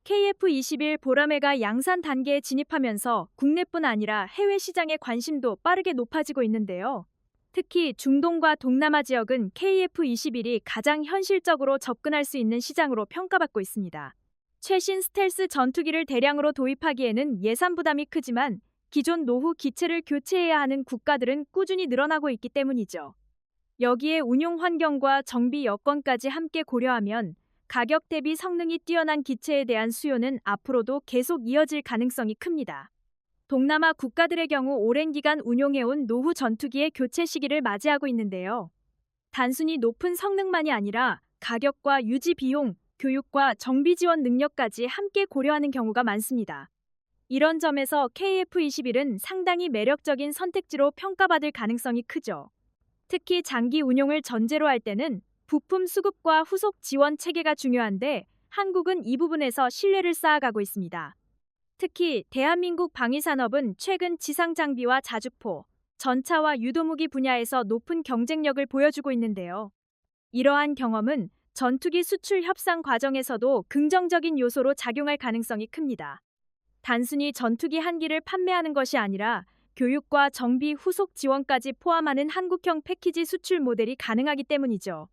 KF-21 보라매가 양산 단계에 진입하면서 국내뿐 아니라 해외 시장의 관심도 빠르게 높아지고 있는데요. 특히 중동과 동남아 지역은 KF-21이 가장 현실적으로 접근할 수 있는 시장으로 평가받고 있습니다. 최신 스텔스 전투기를 대량으로 도입하기에는 예산 부담이 크지만 기존 노후 기체를 교체해야 하는 국가들은 꾸준히 늘어나고 있기 때문이죠. 여기에 운용 환경과 정비 여건까지 함께 고려하면 가격 대비 성능이 뛰어난 기체에 대한 수요는 앞으로도 계속 이어질 가능성이 큽니다. 동남아 국가들의 경우 오랜 기간 운용해온 노후 전투기의 교체 시기를 맞이하고 있는데요. 단순히 높은 성능만이 아니라 가격과 유지 비용, 교육과 정비 지원 능력까지 함께 고려하는 경우가 많습니다. 이런 점에서 KF-21은 상당히 매력적인 선택지로 평가받을 가능성이 크죠. 특히 장기 운용을 전제로 할 때는 부품 수급과 후속 지원 체계가 중요한데 한국은 이 부분에서 신뢰를 쌓아가고 있습니다. 특히 대한민국 방위산업은 최근 지상 장비와 자주포, 전차와 유도무기 분야에서 높은 경쟁력을 보여주고 있는데요. 이러한 경험은 전투기 수출 협상 과정에서도 긍정적인 요소로 작용할 가능성이 큽니다. 단순히 전투기 한 기를 판매하는 것이 아니라 교육과 정비 후속 지원까지 포함하는 한국형 패키지 수출 모델이 가능하기 때문이죠.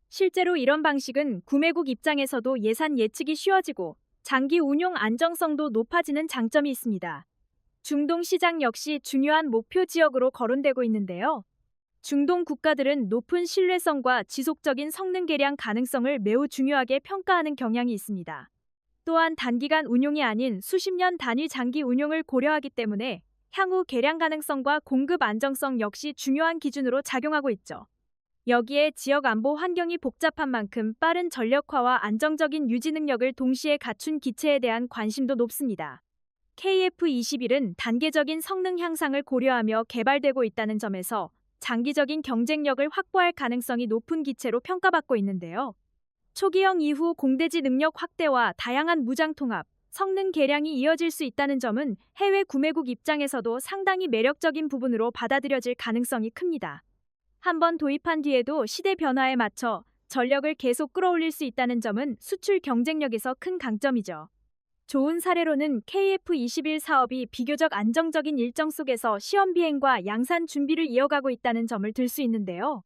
실제로 이런 방식은 구매국 입장에서도 예산 예측이 쉬워지고 장기 운용 안정성도 높아지는 장점이 있습니다. 중동 시장 역시 중요한 목표 지역으로 거론되고 있는데요. 중동 국가들은 높은 신뢰성과 지속적인 성능 개량 가능성을 매우 중요하게 평가하는 경향이 있습니다. 또한 단기간 운용이 아닌 수십 년 단위 장기 운용을 고려하기 때문에 향후 개량 가능성과 공급 안정성 역시 중요한 기준으로 작용하고 있죠. 여기에 지역 안보 환경이 복잡한 만큼 빠른 전력화와 안정적인 유지 능력을 동시에 갖춘 기체에 대한 관심도 높습니다. KF-21은 단계적인 성능 향상을 고려하며 개발되고 있다는 점에서 장기적인 경쟁력을 확보할 가능성이 높은 기체로 평가받고 있는데요. 초기형 이후 공대지 능력 확대와 다양한 무장 통합, 성능 개량이 이어질 수 있다는 점은 해외 구매국 입장에서도 상당히 매력적인 부분으로 받아들여질 가능성이 큽니다. 한번 도입한 뒤에도 시대 변화에 맞춰 전력을 계속 끌어올릴 수 있다는 점은 수출 경쟁력에서 큰 강점이죠. 좋은 사례로는 KF-21 사업이 비교적 안정적인 일정 속에서 시험 비행과 양산 준비를 이어가고 있다는 점을 들 수 있는데요.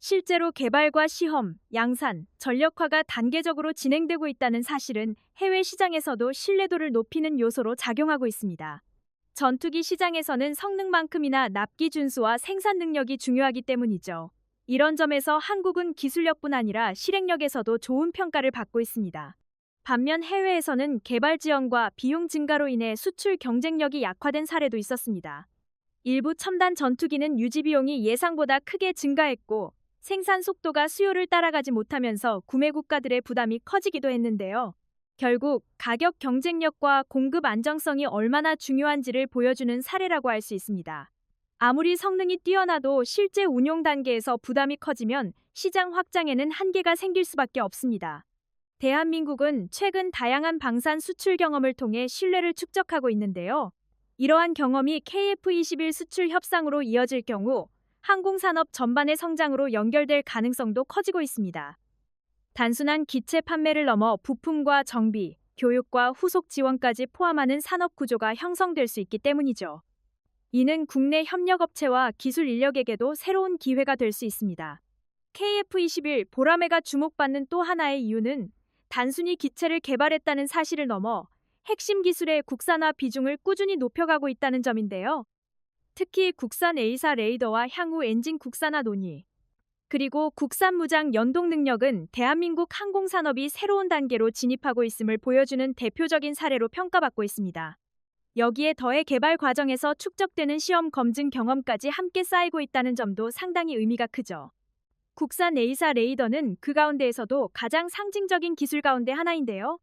실제로 개발과 시험, 양산, 전력화가 단계적으로 진행되고 있다는 사실은 해외 시장에서도 신뢰도를 높이는 요소로 작용하고 있습니다. 전투기 시장에서는 성능만큼이나 납기 준수와 생산 능력이 중요하기 때문이죠. 이런 점에서 한국은 기술력뿐 아니라 실행력에서도 좋은 평가를 받고 있습니다. 반면 해외에서는 개발 지연과 비용 증가로 인해 수출 경쟁력이 약화된 사례도 있었습니다. 일부 첨단 전투기는 유지 비용이 예상보다 크게 증가했고 생산 속도가 수요를 따라가지 못하면서 구매 국가들의 부담이 커지기도 했는데요. 결국 가격 경쟁력과 공급 안정성이 얼마나 중요한지를 보여주는 사례라고 할 수 있습니다. 아무리 성능이 뛰어나도 실제 운용 단계에서 부담이 커지면 시장 확장에는 한계가 생길 수밖에 없습니다. 대한민국은 최근 다양한 방산 수출 경험을 통해 신뢰를 축적하고 있는데요. 이러한 경험이 KF-21 수출 협상으로 이어질 경우 항공산업 전반의 성장으로 연결될 가능성도 커지고 있습니다. 단순한 기체 판매를 넘어 부품과 정비, 교육과 후속 지원까지 포함하는 산업 구조가 형성될 수 있기 때문이죠. 이는 국내 협력업체와 기술 인력에게도 새로운 기회가 될 수 있습니다. KF-21 보라매가 주목받는 또 하나의 이유는 단순히 기체를 개발했다는 사실을 넘어 핵심 기술의 국산화 비중을 꾸준히 높여가고 있다는 점인데요. 특히 국산 A사 레이더와 향후 엔진 국산화 논의, 그리고 국산 무장 연동 능력은 대한민국 항공산업이 새로운 단계로 진입하고 있음을 보여주는 대표적인 사례로 평가받고 있습니다. 여기에 더해 개발 과정에서 축적되는 시험 검증 경험까지 함께 쌓이고 있다는 점도 상당히 의미가 크죠. 국산 A사 레이더는 그 가운데에서도 가장 상징적인 기술 가운데 하나인데요.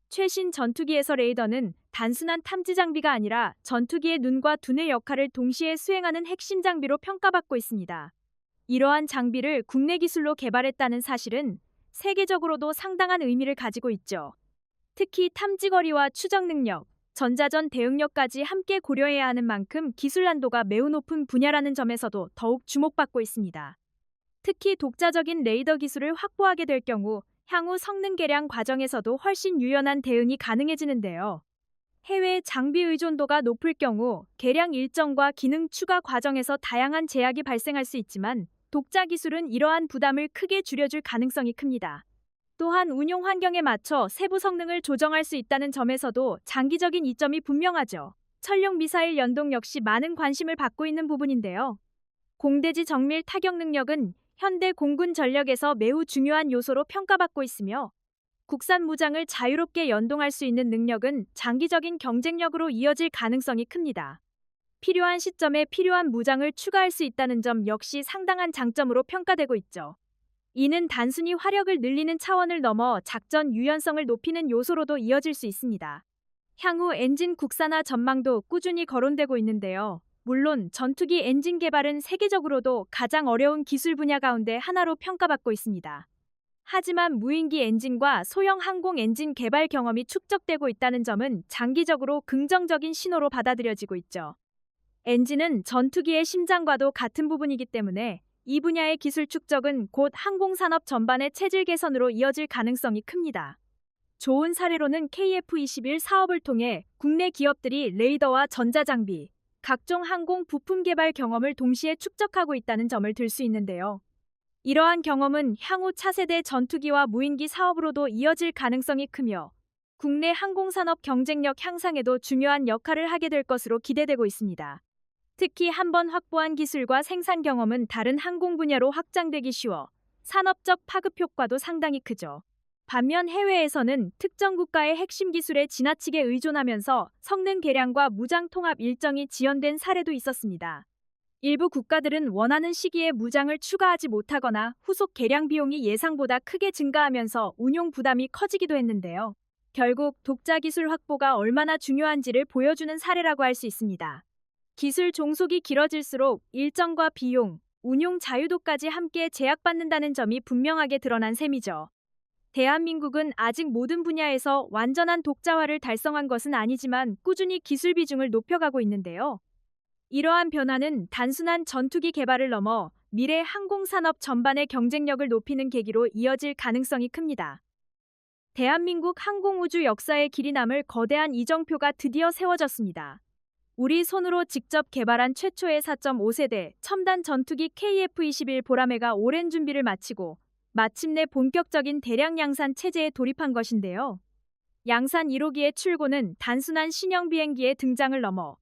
최신 전투기에서 레이더는 단순한 탐지 장비가 아니라 전투기의 눈과 두뇌 역할을 동시에 수행하는 핵심 장비로 평가받고 있습니다. 이러한 장비를 국내 기술로 개발했다는 사실은 세계적으로도 상당한 의미를 가지고 있죠. 특히 탐지거리와 추적 능력, 전자전 대응력까지 함께 고려해야 하는 만큼 기술 난도가 매우 높은 분야라는 점에서도 더욱 주목받고 있습니다. 특히 독자적인 레이더 기술을 확보하게 될 경우 향후 성능 개량 과정에서도 훨씬 유연한 대응이 가능해지는데요. 해외 장비 의존도가 높을 경우 개량 일정과 기능 추가 과정에서 다양한 제약이 발생할 수 있지만 독자 기술은 이러한 부담을 크게 줄여줄 가능성이 큽니다. 또한 운용 환경에 맞춰 세부 성능을 조정할 수 있다는 점에서도 장기적인 이점이 분명하죠. 천룡 미사일 연동 역시 많은 관심을 받고 있는 부분인데요. 공대지 정밀 타격 능력은 현대 공군 전력에서 매우 중요한 요소로 평가받고 있으며 국산 무장을 자유롭게 연동할 수 있는 능력은 장기적인 경쟁력으로 이어질 가능성이 큽니다. 필요한 시점에 필요한 무장을 추가할 수 있다는 점 역시 상당한 장점으로 평가되고 있죠. 이는 단순히 화력을 늘리는 차원을 넘어 작전 유연성을 높이는 요소로도 이어질 수 있습니다. 향후 엔진 국산화 전망도 꾸준히 거론되고 있는데요. 물론 전투기 엔진 개발은 세계적으로도 가장 어려운 기술 분야 가운데 하나로 평가받고 있습니다. 하지만 무인기 엔진과 소형 항공 엔진 개발 경험이 축적되고 있다는 점은 장기적으로 긍정적인 신호로 받아들여지고 있죠. 엔진은 전투기의 심장과도 같은 부분이기 때문에 이 분야의 기술 축적은 곧 항공산업 전반의 체질 개선으로 이어질 가능성이 큽니다. 좋은 사례로는 KF-21 사업을 통해 국내 기업들이 레이더와 전자장비, 각종 항공 부품 개발 경험을 동시에 축적하고 있다는 점을 들 수 있는데요. 이러한 경험은 향후 차세대 전투기와 무인기 사업으로도 이어질 가능성이 크며 국내 항공산업 경쟁력 향상에도 중요한 역할을 하게 될 것으로 기대되고 있습니다. 특히 한번 확보한 기술과 생산 경험은 다른 항공 분야로 확장되기 쉬워 산업적 파급 효과도 상당히 크죠. 반면 해외에서는 특정 국가의 핵심 기술에 지나치게 의존하면서 성능 개량과 무장 통합 일정이 지연된 사례도 있었습니다. 일부 국가들은 원하는 시기에 무장을 추가하지 못하거나 후속 개량 비용이 예상보다 크게 증가하면서 운용 부담이 커지기도 했는데요. 결국 독자 기술 확보가 얼마나 중요한지를 보여주는 사례라고 할 수 있습니다. 기술 종속이 길어질수록 일정과 비용, 운용 자유도까지 함께 제약받는다는 점이 분명하게 드러난 셈이죠. 대한민국은 아직 모든 분야에서 완전한 독자화를 달성한 것은 아니지만 꾸준히 기술 비중을 높여가고 있는데요. 이러한 변화는 단순한 전투기 개발을 넘어 미래 항공산업 전반의 경쟁력을 높이는 계기로 이어질 가능성이 큽니다. 대한민국 항공우주 역사의 길이 남을 거대한 이정표가 드디어 세워졌습니다. 우리 손으로 직접 개발한 최초의 4.5세대 첨단 전투기 KF-21 보라매가 오랜 준비를 마치고 마침내 본격적인 대량 양산 체제에 돌입한 것인데요. 양산 1호기의 출고는 단순한 신형 비행기의 등장을 넘어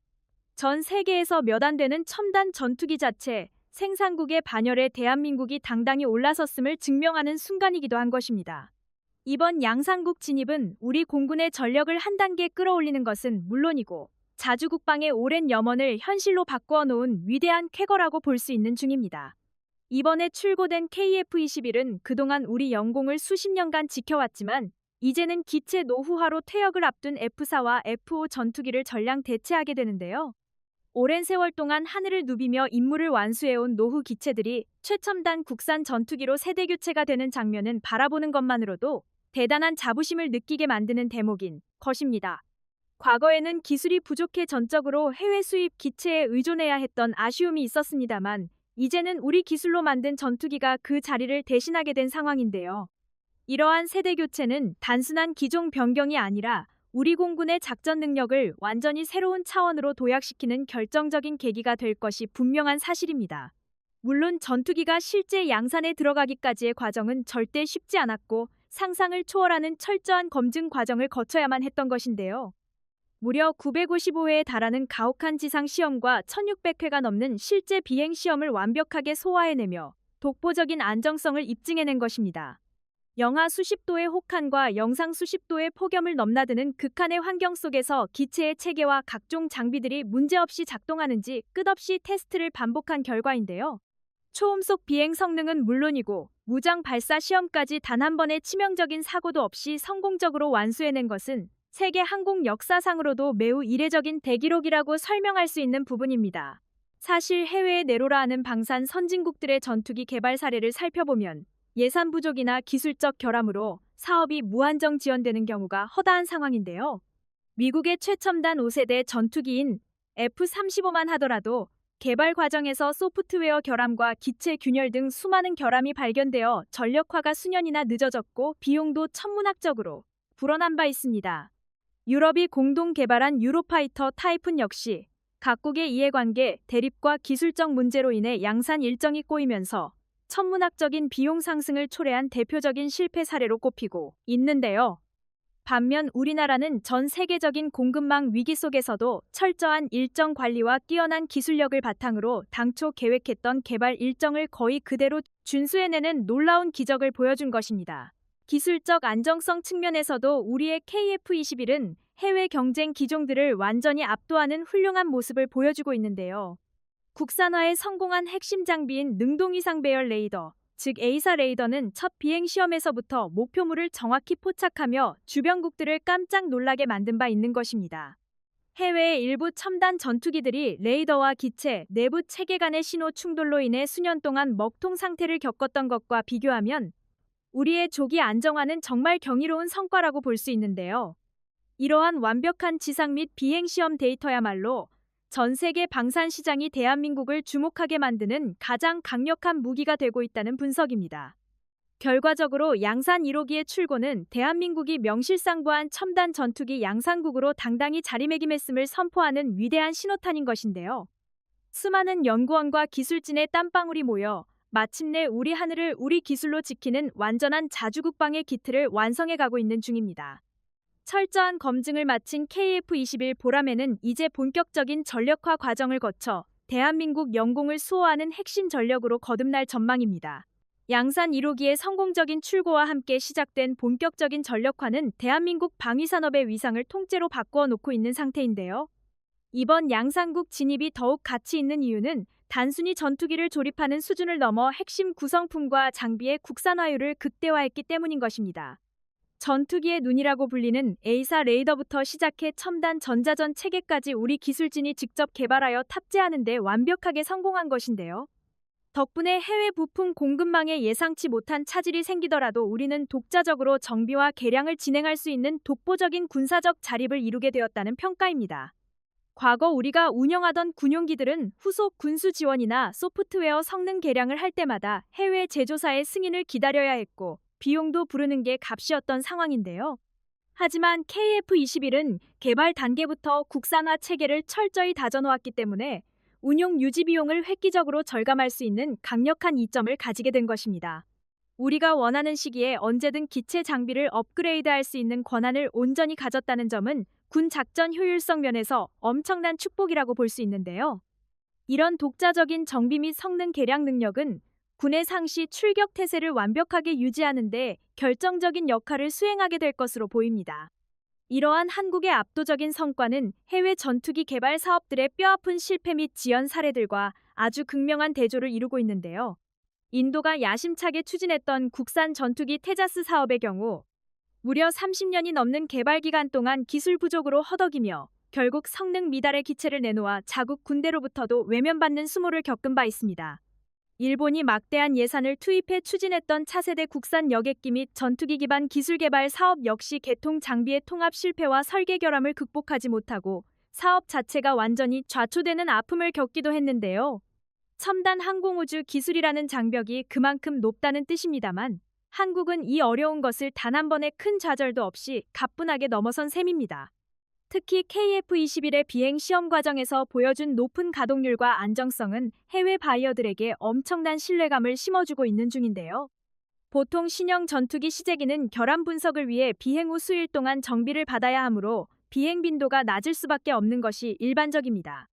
전 세계에서 몇 안 되는 첨단 전투기 자체 생산국의 반열에 대한민국이 당당히 올라섰음을 증명하는 순간이기도 한 것입니다. 이번 양산국 진입은 우리 공군의 전력을 한 단계 끌어올리는 것은 물론이고 자주국방의 오랜 염원을 현실로 바꾸어 놓은 위대한 쾌거라고 볼 수 있는 중입니다. 이번에 출고된 KF-21은 그동안 우리 영공을 수십 년간 지켜왔지만 이제는 기체 노후화로 퇴역을 앞둔 F4와 F5 전투기를 전량 대체하게 되는데요. 오랜 세월 동안 하늘을 누비며 임무를 완수해온 노후 기체들이 최첨단 국산 전투기로 세대 교체가 되는 장면은 바라보는 것만으로도 대단한 자부심을 느끼게 만드는 대목인 것입니다. 과거에는 기술이 부족해 전적으로 해외 수입 기체에 의존해야 했던 아쉬움이 있었습니다만 이제는 우리 기술로 만든 전투기가 그 자리를 대신하게 된 상황인데요. 이러한 세대 교체는 단순한 기종 변경이 아니라 우리 공군의 작전 능력을 완전히 새로운 차원으로 도약시키는 결정적인 계기가 될 것이 분명한 사실입니다. 물론 전투기가 실제 양산에 들어가기까지의 과정은 절대 쉽지 않았고 상상을 초월하는 철저한 검증 과정을 거쳐야만 했던 것인데요. 무려 955회에 달하는 가혹한 지상 시험과 1600회가 넘는 실제 비행 시험을 완벽하게 소화해내며 독보적인 안정성을 입증해낸 것입니다. 영하 수십 도의 혹한과 영상 수십 도의 폭염을 넘나드는 극한의 환경 속에서 기체의 체계와 각종 장비들이 문제없이 작동하는지 끝없이 테스트를 반복한 결과인데요. 초음속 비행 성능은 물론이고 무장 발사 시험까지 단 한 번의 치명적인 사고도 없이 성공적으로 완수해낸 것은 세계 항공 역사상으로도 매우 이례적인 대기록이라고 설명할 수 있는 부분입니다. 사실 해외에 내로라 하는 방산 선진국들의 전투기 개발 사례를 살펴보면 예산 부족이나 기술적 결함으로 사업이 무한정 지연되는 경우가 허다한 상황인데요. 미국의 최첨단 5세대 전투기인 F-35만 하더라도 개발 과정에서 소프트웨어 결함과 기체 균열 등 수많은 결함이 발견되어 전력화가 수년이나 늦어졌고 비용도 천문학적으로 불어난 바 있습니다. 유럽이 공동 개발한 유로파이터 타이푼 역시 각국의 이해관계, 대립과 기술적 문제로 인해 양산 일정이 꼬이면서 천문학적인 비용 상승을 초래한 대표적인 실패 사례로 꼽히고 있는데요. 반면 우리나라는 전 세계적인 공급망 위기 속에서도 철저한 일정 관리와 뛰어난 기술력을 바탕으로 당초 계획했던 개발 일정을 거의 그대로 준수해내는 놀라운 기적을 보여준 것입니다. 기술적 안정성 측면에서도 우리의 KF-21은 해외 경쟁 기종들을 완전히 압도하는 훌륭한 모습을 보여주고 있는데요. 국산화에 성공한 핵심 장비인 능동위상 배열 레이더, 즉 에이사 레이더는 첫 비행 시험에서부터 목표물을 정확히 포착하며 주변국들을 깜짝 놀라게 만든 바 있는 것입니다. 해외의 일부 첨단 전투기들이 레이더와 기체, 내부 체계 간의 신호 충돌로 인해 수년 동안 먹통 상태를 겪었던 것과 비교하면 우리의 조기 안정화는 정말 경이로운 성과라고 볼 수 있는데요. 이러한 완벽한 지상 및 비행 시험 데이터야말로 전 세계 방산 시장이 대한민국을 주목하게 만드는 가장 강력한 무기가 되고 있다는 분석입니다. 결과적으로 양산 1호기의 출고는 대한민국이 명실상부한 첨단 전투기 양산국으로 당당히 자리매김했음을 선포하는 위대한 신호탄인 것인데요. 수많은 연구원과 기술진의 땀방울이 모여 마침내 우리 하늘을 우리 기술로 지키는 완전한 자주국방의 기틀을 완성해가고 있는 중입니다. 철저한 검증을 마친 KF-21 보람에는 이제 본격적인 전력화 과정을 거쳐 대한민국 영공을 수호하는 핵심 전력으로 거듭날 전망입니다. 양산 1호기의 성공적인 출고와 함께 시작된 본격적인 전력화는 대한민국 방위산업의 위상을 통째로 바꾸어 놓고 있는 상태인데요. 이번 양산국 진입이 더욱 가치 있는 이유는 단순히 전투기를 조립하는 수준을 넘어 핵심 구성품과 장비의 국산화율을 극대화했기 때문인 것입니다. 전투기의 눈이라고 불리는 에이사 레이더부터 시작해 첨단 전자전 체계까지 우리 기술진이 직접 개발하여 탑재하는 데 완벽하게 성공한 것인데요. 덕분에 해외 부품 공급망에 예상치 못한 차질이 생기더라도 우리는 독자적으로 정비와 개량을 진행할 수 있는 독보적인 군사적 자립을 이루게 되었다는 평가입니다. 과거 우리가 운영하던 군용기들은 후속 군수 지원이나 소프트웨어 성능 개량을 할 때마다 해외 제조사의 승인을 기다려야 했고 비용도 부르는 게 값이었던 상황인데요. 하지만 KF-21은 개발 단계부터 국산화 체계를 철저히 다져놓았기 때문에 운용 유지 비용을 획기적으로 절감할 수 있는 강력한 이점을 가지게 된 것입니다. 우리가 원하는 시기에 언제든 기체 장비를 업그레이드할 수 있는 권한을 온전히 가졌다는 점은 군 작전 효율성 면에서 엄청난 축복이라고 볼 수 있는데요. 이런 독자적인 정비 및 성능 개량 능력은 군의 상시 출격 태세를 완벽하게 유지하는 데 결정적인 역할을 수행하게 될 것으로 보입니다. 이러한 한국의 압도적인 성과는 해외 전투기 개발 사업들의 뼈아픈 실패 및 지연 사례들과 아주 극명한 대조를 이루고 있는데요. 인도가 야심차게 추진했던 국산 전투기 테자스 사업의 경우 무려 30년이 넘는 개발 기간 동안 기술 부족으로 허덕이며 결국 성능 미달의 기체를 내놓아 자국 군대로부터도 외면받는 수모를 겪은 바 있습니다. 일본이 막대한 예산을 투입해 추진했던 차세대 국산 여객기 및 전투기 기반 기술 개발 사업 역시 개통 장비의 통합 실패와 설계 결함을 극복하지 못하고 사업 자체가 완전히 좌초되는 아픔을 겪기도 했는데요. 첨단 항공우주 기술이라는 장벽이 그만큼 높다는 뜻입니다만 한국은 이 어려운 것을 단 한 번의 큰 좌절도 없이 가뿐하게 넘어선 셈입니다. 특히 KF-21의 비행 시험 과정에서 보여준 높은 가동률과 안정성은 해외 바이어들에게 엄청난 신뢰감을 심어주고 있는 중인데요. 보통 신형 전투기 시제기는 결함 분석을 위해 비행 후 수일 동안 정비를 받아야 하므로 비행 빈도가 낮을 수밖에 없는 것이 일반적입니다.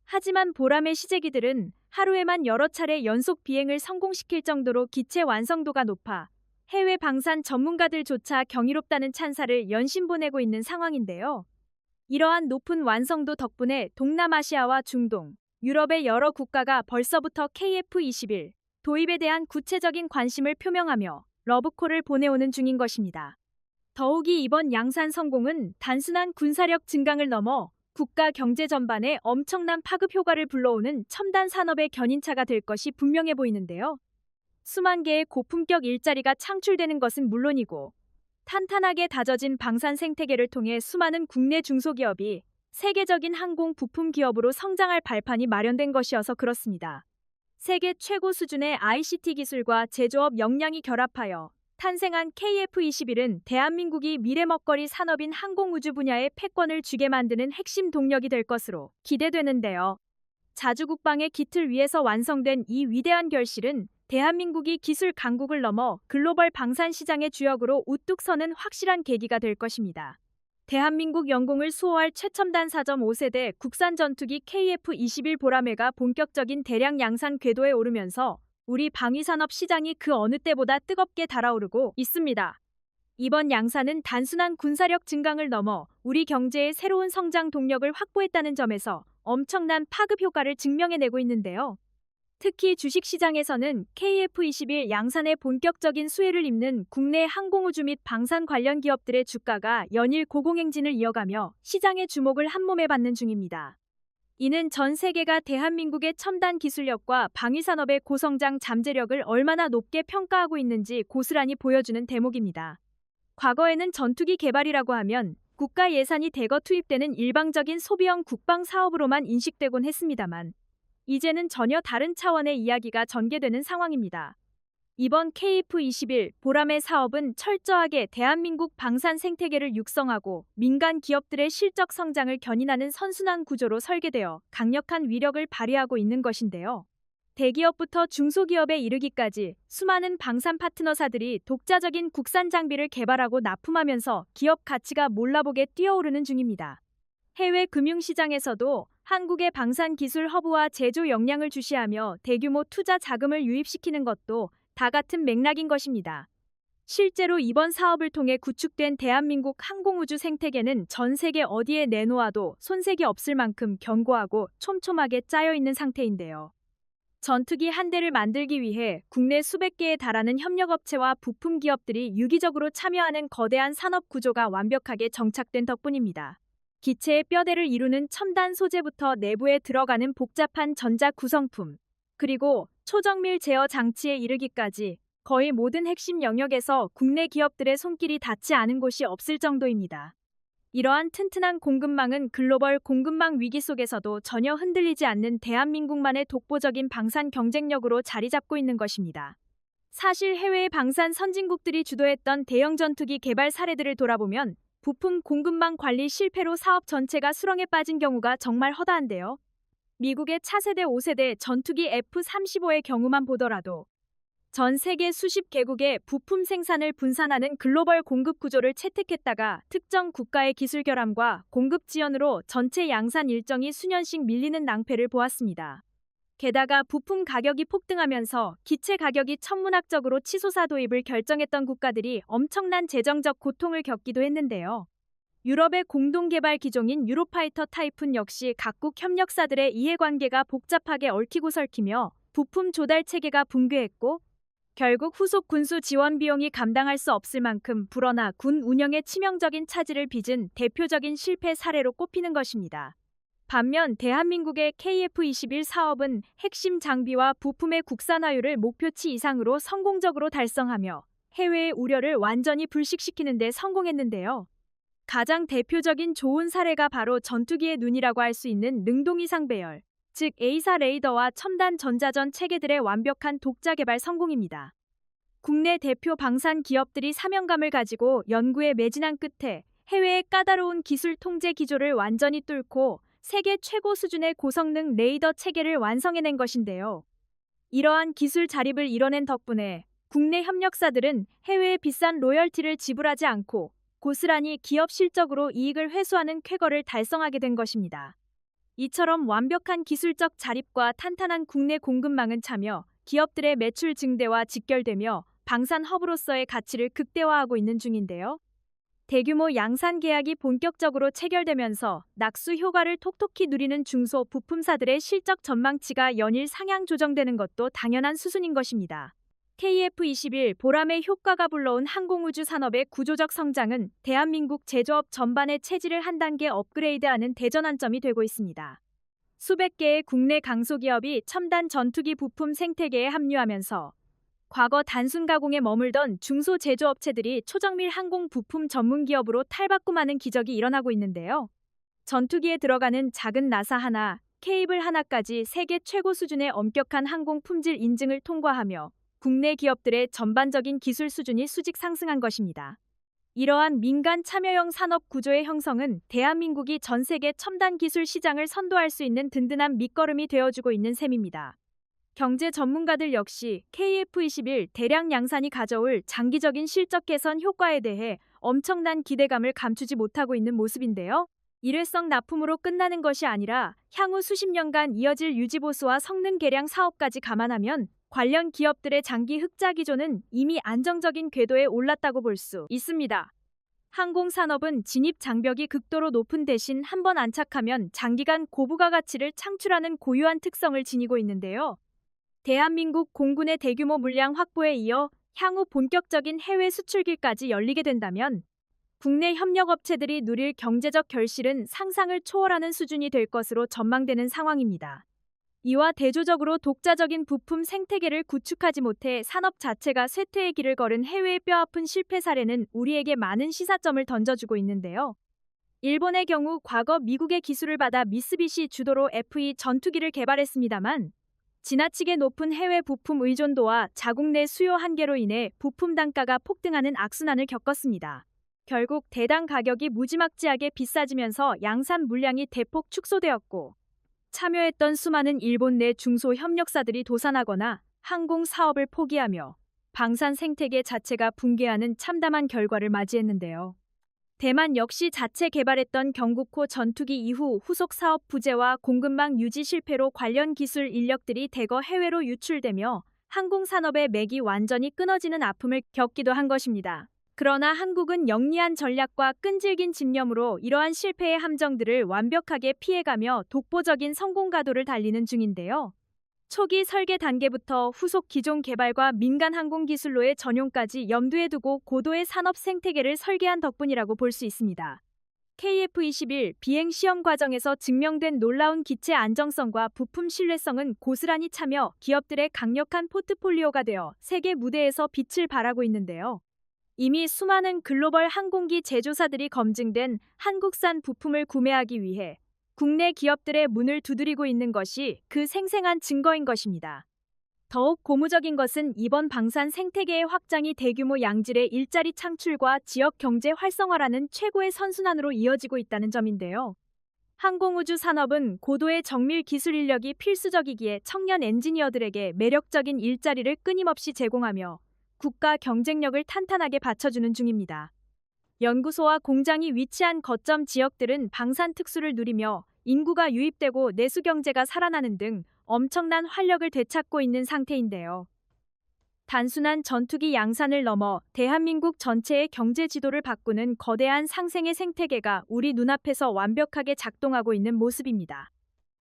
하지만 보람의 시제기들은 하루에만 여러 차례 연속 비행을 성공시킬 정도로 기체 완성도가 높아 해외 방산 전문가들조차 경이롭다는 찬사를 연신 보내고 있는 상황인데요. 이러한 높은 완성도 덕분에 동남아시아와 중동, 유럽의 여러 국가가 벌써부터 KF-21 도입에 대한 구체적인 관심을 표명하며 러브콜을 보내오는 중인 것입니다. 더욱이 이번 양산 성공은 단순한 군사력 증강을 넘어 국가 경제 전반에 엄청난 파급 효과를 불러오는 첨단 산업의 견인차가 될 것이 분명해 보이는데요. 수만 개의 고품격 일자리가 창출되는 것은 물론이고 탄탄하게 다져진 방산 생태계를 통해 수많은 국내 중소기업이 세계적인 항공 부품 기업으로 성장할 발판이 마련된 것이어서 그렇습니다. 세계 최고 수준의 ICT 기술과 제조업 역량이 결합하여 탄생한 KF-21은 대한민국이 미래 먹거리 산업인 항공우주 분야의 패권을 쥐게 만드는 핵심 동력이 될 것으로 기대되는데요. 자주국방의 기틀 위에서 완성된 이 위대한 결실은 대한민국이 기술 강국을 넘어 글로벌 방산 시장의 주역으로 우뚝 서는 확실한 계기가 될 것입니다. 대한민국 영공을 수호할 최첨단 4.5세대 국산 전투기 KF-21 보라매가 본격적인 대량 양산 궤도에 오르면서 우리 방위산업 시장이 그 어느 때보다 뜨겁게 달아오르고 있습니다. 이번 양산은 단순한 군사력 증강을 넘어 우리 경제의 새로운 성장 동력을 확보했다는 점에서 엄청난 파급 효과를 증명해내고 있는데요. 특히 주식시장에서는 KF-21 양산의 본격적인 수혜를 입는 국내 항공우주 및 방산 관련 기업들의 주가가 연일 고공행진을 이어가며 시장의 주목을 한몸에 받는 중입니다. 이는 전 세계가 대한민국의 첨단 기술력과 방위산업의 고성장 잠재력을 얼마나 높게 평가하고 있는지 고스란히 보여주는 대목입니다. 과거에는 전투기 개발이라고 하면 국가 예산이 대거 투입되는 일방적인 소비형 국방 사업으로만 인식되곤 했습니다만 이제는 전혀 다른 차원의 이야기가 전개되는 상황입니다. 이번 KF-21 보라매 사업은 철저하게 대한민국 방산 생태계를 육성하고 민간 기업들의 실적 성장을 견인하는 선순환 구조로 설계되어 강력한 위력을 발휘하고 있는 것인데요. 대기업부터 중소기업에 이르기까지 수많은 방산 파트너사들이 독자적인 국산 장비를 개발하고 납품하면서 기업 가치가 몰라보게 뛰어오르는 중입니다. 해외 금융시장에서도 한국의 방산 기술 허브와 제조 역량을 주시하며 대규모 투자 자금을 유입시키는 것도 다 같은 맥락인 것입니다. 실제로 이번 사업을 통해 구축된 대한민국 항공우주 생태계는 전 세계 어디에 내놓아도 손색이 없을 만큼 견고하고 촘촘하게 짜여 있는 상태인데요. 전투기 한 대를 만들기 위해 국내 수백 개에 달하는 협력업체와 부품 기업들이 유기적으로 참여하는 거대한 산업 구조가 완벽하게 정착된 덕분입니다. 기체의 뼈대를 이루는 첨단 소재부터 내부에 들어가는 복잡한 전자 구성품, 그리고 초정밀 제어 장치에 이르기까지 거의 모든 핵심 영역에서 국내 기업들의 손길이 닿지 않은 곳이 없을 정도입니다. 이러한 튼튼한 공급망은 글로벌 공급망 위기 속에서도 전혀 흔들리지 않는 대한민국만의 독보적인 방산 경쟁력으로 자리 잡고 있는 것입니다. 사실 해외의 방산 선진국들이 주도했던 대형 전투기 개발 사례들을 돌아보면 부품 공급망 관리 실패로 사업 전체가 수렁에 빠진 경우가 정말 허다한데요. 미국의 차세대 5세대 전투기 F-35의 경우만 보더라도 전 세계 수십 개국의 부품 생산을 분산하는 글로벌 공급 구조를 채택했다가 특정 국가의 기술 결함과 공급 지연으로 전체 양산 일정이 수년씩 밀리는 낭패를 보았습니다. 게다가 부품 가격이 폭등하면서 기체 가격이 천문학적으로 치솟아 도입을 결정했던 국가들이 엄청난 재정적 고통을 겪기도 했는데요. 유럽의 공동개발 기종인 유로파이터 타이푼 역시 각국 협력사들의 이해관계가 복잡하게 얽히고 설키며 부품 조달 체계가 붕괴했고 결국 후속 군수 지원 비용이 감당할 수 없을 만큼 불어나 군 운영에 치명적인 차질을 빚은 대표적인 실패 사례로 꼽히는 것입니다. 반면 대한민국의 KF-21 사업은 핵심 장비와 부품의 국산화율을 목표치 이상으로 성공적으로 달성하며 해외의 우려를 완전히 불식시키는 데 성공했는데요. 가장 대표적인 좋은 사례가 바로 전투기의 눈이라고 할 수 있는 능동이상 배열, 즉 A사 레이더와 첨단 전자전 체계들의 완벽한 독자 개발 성공입니다. 국내 대표 방산 기업들이 사명감을 가지고 연구에 매진한 끝에 해외의 까다로운 기술 통제 기조를 완전히 뚫고 세계 최고 수준의 고성능 레이더 체계를 완성해낸 것인데요. 이러한 기술 자립을 이뤄낸 덕분에 국내 협력사들은 해외의 비싼 로열티를 지불하지 않고 고스란히 기업 실적으로 이익을 회수하는 쾌거를 달성하게 된 것입니다. 이처럼 완벽한 기술적 자립과 탄탄한 국내 공급망은 차며 기업들의 매출 증대와 직결되며 방산 허브로서의 가치를 극대화하고 있는 중인데요. 대규모 양산 계약이 본격적으로 체결되면서 낙수 효과를 톡톡히 누리는 중소 부품사들의 실적 전망치가 연일 상향 조정되는 것도 당연한 수순인 것입니다. KF-21 보람의 효과가 불러온 항공우주 산업의 구조적 성장은 대한민국 제조업 전반의 체질을 한 단계 업그레이드하는 대전환점이 되고 있습니다. 수백 개의 국내 강소기업이 첨단 전투기 부품 생태계에 합류하면서 과거 단순 가공에 머물던 중소 제조업체들이 초정밀 항공 부품 전문 기업으로 탈바꿈하는 기적이 일어나고 있는데요. 전투기에 들어가는 작은 나사 하나, 케이블 하나까지 세계 최고 수준의 엄격한 항공 품질 인증을 통과하며 국내 기업들의 전반적인 기술 수준이 수직 상승한 것입니다. 이러한 민간 참여형 산업 구조의 형성은 대한민국이 전 세계 첨단 기술 시장을 선도할 수 있는 든든한 밑거름이 되어주고 있는 셈입니다. 경제 전문가들 역시 KF-21 대량 양산이 가져올 장기적인 실적 개선 효과에 대해 엄청난 기대감을 감추지 못하고 있는 모습인데요. 일회성 납품으로 끝나는 것이 아니라 향후 수십 년간 이어질 유지보수와 성능 개량 사업까지 감안하면 관련 기업들의 장기 흑자 기조는 이미 안정적인 궤도에 올랐다고 볼 수 있습니다. 항공산업은 진입 장벽이 극도로 높은 대신 한번 안착하면 장기간 고부가 가치를 창출하는 고유한 특성을 지니고 있는데요. 대한민국 공군의 대규모 물량 확보에 이어 향후 본격적인 해외 수출길까지 열리게 된다면 국내 협력업체들이 누릴 경제적 결실은 상상을 초월하는 수준이 될 것으로 전망되는 상황입니다. 이와 대조적으로 독자적인 부품 생태계를 구축하지 못해 산업 자체가 쇠퇴의 길을 걸은 해외의 뼈아픈 실패 사례는 우리에게 많은 시사점을 던져주고 있는데요. 일본의 경우 과거 미국의 기술을 받아 미쓰비시 주도로 F-2 전투기를 개발했습니다만 지나치게 높은 해외 부품 의존도와 자국 내 수요 한계로 인해 부품 단가가 폭등하는 악순환을 겪었습니다. 결국 대당 가격이 무지막지하게 비싸지면서 양산 물량이 대폭 축소되었고 참여했던 수많은 일본 내 중소협력사들이 도산하거나 항공 사업을 포기하며 방산 생태계 자체가 붕괴하는 참담한 결과를 맞이했는데요. 대만 역시 자체 개발했던 경국호 전투기 이후 후속 사업 부재와 공급망 유지 실패로 관련 기술 인력들이 대거 해외로 유출되며 항공산업의 맥이 완전히 끊어지는 아픔을 겪기도 한 것입니다. 그러나 한국은 영리한 전략과 끈질긴 집념으로 이러한 실패의 함정들을 완벽하게 피해가며 독보적인 성공 가도를 달리는 중인데요. 초기 설계 단계부터 후속 기종 개발과 민간 항공 기술로의 전용까지 염두에 두고 고도의 산업 생태계를 설계한 덕분이라고 볼 수 있습니다. KF-21 비행 시험 과정에서 증명된 놀라운 기체 안정성과 부품 신뢰성은 고스란히 차며 기업들의 강력한 포트폴리오가 되어 세계 무대에서 빛을 발하고 있는데요. 이미 수많은 글로벌 항공기 제조사들이 검증된 한국산 부품을 구매하기 위해 국내 기업들의 문을 두드리고 있는 것이 그 생생한 증거인 것입니다. 더욱 고무적인 것은 이번 방산 생태계의 확장이 대규모 양질의 일자리 창출과 지역 경제 활성화라는 최고의 선순환으로 이어지고 있다는 점인데요. 항공우주 산업은 고도의 정밀 기술 인력이 필수적이기에 청년 엔지니어들에게 매력적인 일자리를 끊임없이 제공하며 국가 경쟁력을 탄탄하게 받쳐주는 중입니다. 연구소와 공장이 위치한 거점 지역들은 방산 특수를 누리며 인구가 유입되고 내수 경제가 살아나는 등 엄청난 활력을 되찾고 있는 상태인데요. 단순한 전투기 양산을 넘어 대한민국 전체의 경제 지도를 바꾸는 거대한 상생의 생태계가 우리 눈앞에서 완벽하게 작동하고 있는 모습입니다.